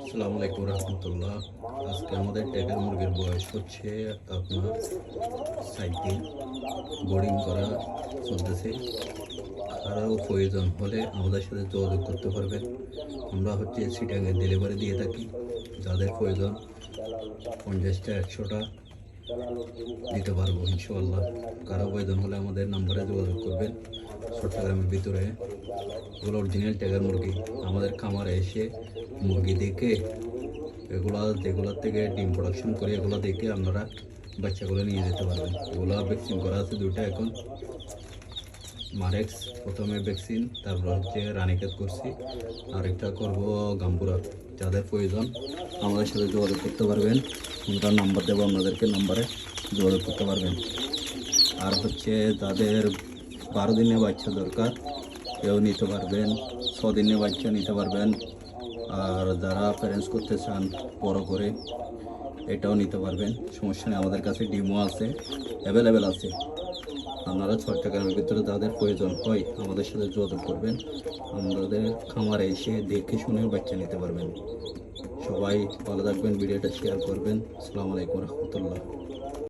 আসসালামু আলাইকুম রহমতুল্লাহ। আজকে আমাদের ট্যাগের মুরগির বয়স হচ্ছে আপনার 7 দিন। বোর্ডিং করা চলতেছে। কারো প্রয়োজন হলে আমাদের সাথে যোগাযোগ করতে পারবেন। আমরা হচ্ছে সিটাঙে ডেলিভারি দিয়ে থাকি। যাদের প্রয়োজন 50টা 100টা দিতে পারবো ইনশাআল্লাহ। কারো প্রয়োজন হলে আমাদের নাম্বারে যোগাযোগ করবেন। চট্টগ্রামের ভিতরে এগুলো অরিজিনাল ট্যাগের মুরগি। আমাদের খামারে এসে মুরগি দেখে যেগুলোর থেকে ডিম প্রোডাকশন করে এগুলো দেখে আপনারা বাচ্চাগুলো নিয়ে যেতে পারবেন। এগুলো ভ্যাকসিন করা আছে দুইটা এখন। মারেক্স প্রথমে ভ্যাকসিন, তারপর হচ্ছে রানিকেত করছি, আরেকটা করব গাম্বুরা। যাদের প্রয়োজন আমাদের সাথে যোগাযোগ করতে পারবেন। আমরা নাম্বার দেবো, আপনাদেরকে নাম্বারে যোগাযোগ করতে পারবেন। আর হচ্ছে যাদের 12 দিনের বাচ্চা দরকার কেউ নিতে পারবেন, 6 দিনের বাচ্চা নিতে পারবেন। আর যারা প্যারেন্টস করতে চান বড় করে এটাও নিতে পারবেন, সমস্যা নেই। আমাদের কাছে ডিমও আছে, অ্যাভেলেবেল আছে। আপনারা চট্টগ্রামের ভিতরে যাদের প্রয়োজন হয় আমাদের সাথে যোগাযোগ করবেন। আমাদের খামারে এসে দেখে শুনে বাচ্চা নিতে পারবেন। সবাই ভালো থাকবেন, ভিডিওটা শেয়ার করবেন। আসসালামু আলাইকুম রহমতুল্লাহ।